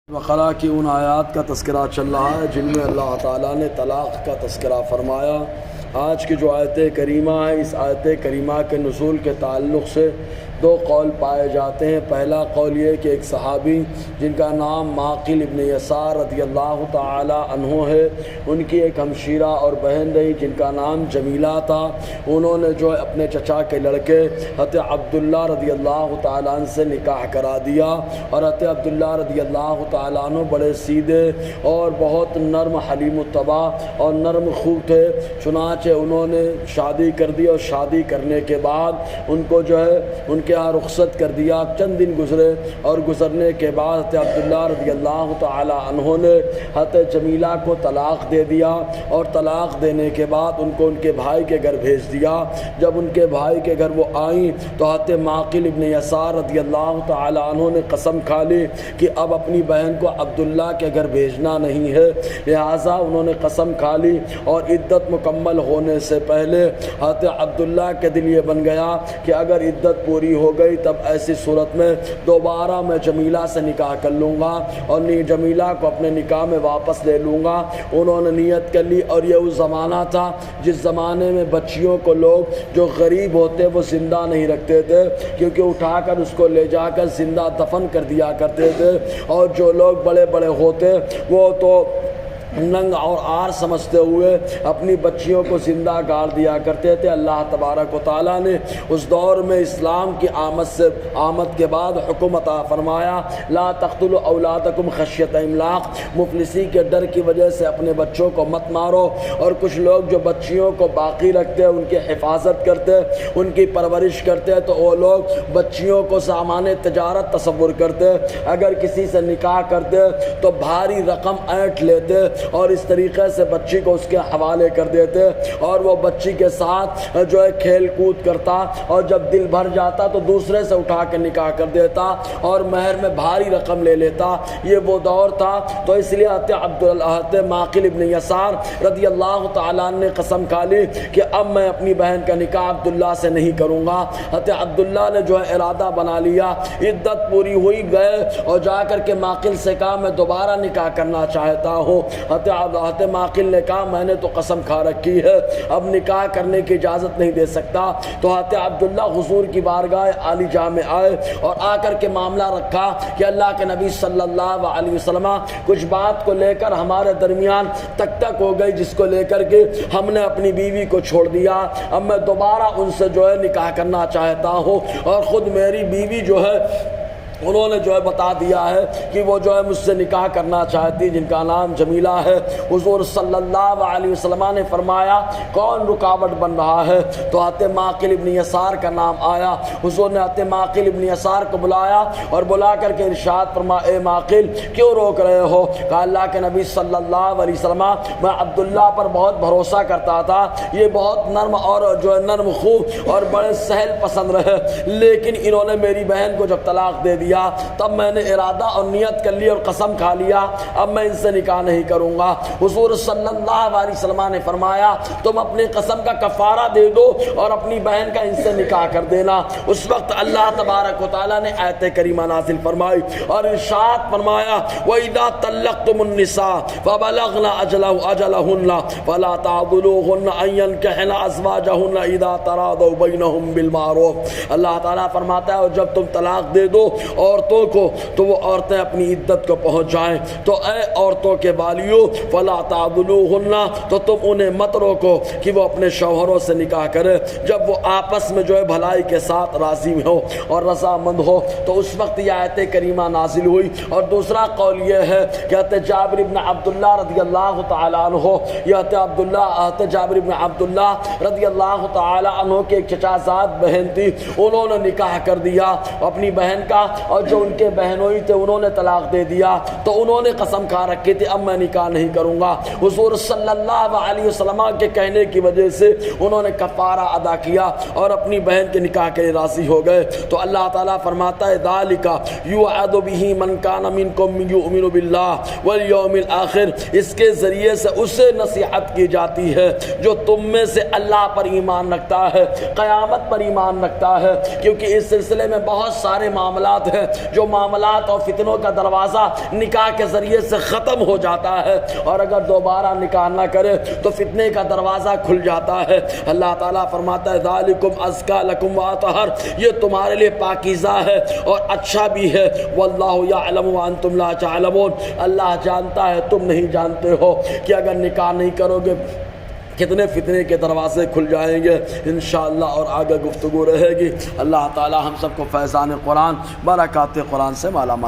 بقرہ کی ان آیات کا تذکرہ چل رہا ہے جن میں اللہ تعالیٰ نے طلاق کا تذکرہ فرمایا۔ آج کی جو آیت کریمہ ہے، اس آیت کریمہ کے نزول کے تعلق سے دو قول پائے جاتے ہیں۔ پہلا قول یہ کہ ایک صحابی جن کا نام معقل ابن یسار رضی اللہ تعالی عنہ ہے، ان کی ایک ہمشیرہ اور بہن رہی جن کا نام جمیلہ تھا، انہوں نے جو ہے اپنے چچا کے لڑکے حضرت عبداللہ رضی اللہ تعالیٰ عنہ سے نکاح کرا دیا، اور حضرت عبداللہ رضی اللہ تعالیٰ عنہ بڑے سیدھے اور بہت نرم حلیم الطبع اور نرم خو تھے، چنانچہ انہوں نے شادی کر دی، اور شادی کرنے کے بعد ان کو جو ہے ان کے یہاں رخصت کر دیا۔ چند دن گزرے اور گزرنے کے بعد حضرت عبداللہ رضی اللہ تعالی عنہ نے حضرت جمیلہ کو طلاق دے دیا، اور طلاق دینے کے بعد ان کو ان کے بھائی کے گھر بھیج دیا۔ جب ان کے بھائی کے گھر وہ آئیں تو حضرت معقل ابن یسار رضی اللہ تعالی عنہ نے قسم کھا لی کہ اب اپنی بہن کو عبداللہ کے گھر بھیجنا نہیں ہے، لہٰذا انہوں نے قسم کھا لی، اور عدت مکمل ہونے سے پہلے حضرت عبداللہ کے دل یہ بن گیا کہ اگر عدت پوری ہو گئی تب ایسی صورت میں دوبارہ میں جمیلہ سے نکاح کر لوں گا اور جمیلہ کو اپنے نکاح میں واپس لے لوں گا۔ انہوں نے نیت کر لی، اور یہ اس زمانہ تھا جس زمانے میں بچیوں کو لوگ جو غریب ہوتے وہ زندہ نہیں رکھتے تھے، کیونکہ اٹھا کر اس کو لے جا کر زندہ دفن کر دیا کرتے تھے، اور جو لوگ بڑے بڑے ہوتے وہ تو ننگ اور عار سمجھتے ہوئے اپنی بچیوں کو زندہ گاڑ دیا کرتے تھے۔ اللہ تبارک و تعالیٰ نے اس دور میں اسلام کی آمد کے بعد حکم عطا فرمایا، لا تقتلوا اولادکم خشیۃ املاق، مفلسی کے ڈر کی وجہ سے اپنے بچوں کو مت مارو۔ اور کچھ لوگ جو بچیوں کو باقی رکھتے، ان کی حفاظت کرتے، ان کی پرورش کرتے، تو وہ لوگ بچیوں کو سامان تجارت تصور کرتے، اگر کسی سے نکاح کرتے تو بھاری رقم اینٹ لیتے اور اس طریقے سے بچی کو اس کے حوالے کر دیتے، اور وہ بچی کے ساتھ جو ہے کھیل کود کرتا، اور جب دل بھر جاتا تو دوسرے سے اٹھا کے نکاح کر دیتا اور مہر میں بھاری رقم لے لیتا۔ یہ وہ دور تھا، تو اس لیے حضرت معقل ابن یسار رضی اللہ تعالیٰ عنہ نے قسم کھا لی کہ اب میں اپنی بہن کا نکاح عبداللہ سے نہیں کروں گا۔ حضرت عبداللہ نے جو ہے ارادہ بنا لیا، عدت پوری ہوئی، گئے اور جا کر کے معقل سے کہا میں دوبارہ نکاح کرنا چاہتا ہوں۔ حضرت معقل نے کہا میں نے تو قسم کھا رکھی ہے، اب نکاح کرنے کی اجازت نہیں دے سکتا۔ تو حضرت عبداللہ حضور کی بارگاہ عالی جاہ میں آئے اور آ کر کے معاملہ رکھا کہ اللہ کے نبی صلی اللہ علیہ وسلم کچھ بات کو لے کر ہمارے درمیان تک ہو گئی، جس کو لے کر کے ہم نے اپنی بیوی کو چھوڑ دیا، اب میں دوبارہ ان سے جو ہے نکاح کرنا چاہتا ہوں، اور خود میری بیوی جو ہے انہوں نے جو ہے بتا دیا ہے کہ وہ جو ہے مجھ سے نکاح کرنا چاہتی، جن کا نام جمیلہ ہے۔ حضور صلی اللہ علیہ وسلم نے فرمایا کون رکاوٹ بن رہا ہے؟ تو حضرت معقل ابن یسار کا نام آیا۔ حضور نے حضرت معقل ابن یسار کو بلایا اور بلا کر کے ارشاد فرمایا اے معقل کیوں روک رہے ہو؟ کہا اللہ کے نبی صلی اللہ علیہ وسلم میں عبداللہ پر بہت بھروسہ کرتا تھا، یہ بہت نرم اور جو ہے نرم خو اور بڑے سہل پسند رہے، لیکن انہوں نے میری بہن کو جب طلاق دے دیا تب میں نے ارادہ اور نیت کر لی اور قسم کھا لیا اب میں ان سے نکاح نہیں کروں گا۔ حضور صلی اللہ علیہ وسلم نے فرمایا تم اپنی قسم کا کفارہ دے دو اور اپنی بہن کا ان سے نکاح کر دینا۔ اس وقت اللہ تبارک و تعالیٰ نے آیت کریمہ نازل فرمائی اور ارشاد فرمایا وَإِذَا طَلَّقْتُمُ النِّسَاءَ فَبَلَغْنَ أَجَلَهُنَّ فَلَا تَعْضُلُوهُنَّ أَن يَنكِحْنَ أَزْوَاجَهُنَّ إِذَا تَرَاضَوْا بَيْنَهُم بِالْمَعْرُوفِ۔ اللہ تعالیٰ فرماتا ہے اور جب تم طلاق دے دو عورتوں کو تو وہ عورتیں اپنی عدت کو پہنچ جائیں، تو اے عورتوں کے والیو فلا تعضلوہن، تو تم انہیں مت روکو کہ وہ اپنے شوہروں سے نکاح کرے جب وہ آپس میں جو ہے بھلائی کے ساتھ راضی ہو اور رضامند ہو۔ تو اس وقت یہ آیت کریمہ نازل ہوئی۔ اور دوسرا قول یہ ہے کہ حضرت جابر بن عبداللہ رضی اللہ تعالیٰ عنہ، یہ حضرت جابر بن عبداللہ رضی اللہ تعالیٰ عنہ کے ایک چچا زاد بہن تھی، انہوں نے نکاح کر دیا اپنی بہن کا، اور جو ان کے بہنوئی تھے انہوں نے طلاق دے دیا، تو انہوں نے قسم کھا رکھی تھی اب میں نکاح نہیں کروں گا۔ حضور صلی اللہ علیہ وسلم کے کہنے کی وجہ سے انہوں نے کفارہ ادا کیا اور اپنی بہن کے نکاح کے لیے راضی ہو گئے۔ تو اللہ تعالیٰ فرماتا ہے ذالک یوعظ بہ من کان منکم یؤمن باللہ والیوم الآخر، اس کے ذریعے سے اسے نصیحت کی جاتی ہے جو تم میں سے اللہ پر ایمان رکھتا ہے، قیامت پر ایمان رکھتا ہے، کیونکہ اس سلسلے میں بہت سارے معاملات ہیں ہے جو معاملات اور فتنوں کا دروازہ نکاح کے ذریعے سے ختم ہو جاتا ہے، اور اگر دوبارہ نکاح نہ کرے تو فتنے کا دروازہ کھل جاتا ہے۔ اللہ تعالیٰ فرماتا ہے ذالکم ازکا لکم واطہر، یہ تمہارے لیے پاکیزہ ہے اور اچھا بھی ہے۔ واللہ یعلم وانتم لا تعلمون، اللہ جانتا ہے تم نہیں جانتے ہو کہ اگر نکاح نہیں کرو گے کتنے فتنے کے دروازے کھل جائیں گے انشاءاللہ، اور آگے گفتگو رہے گی۔ اللہ تعالی ہم سب کو فیضان قرآن برکات قرآن سے مالا مال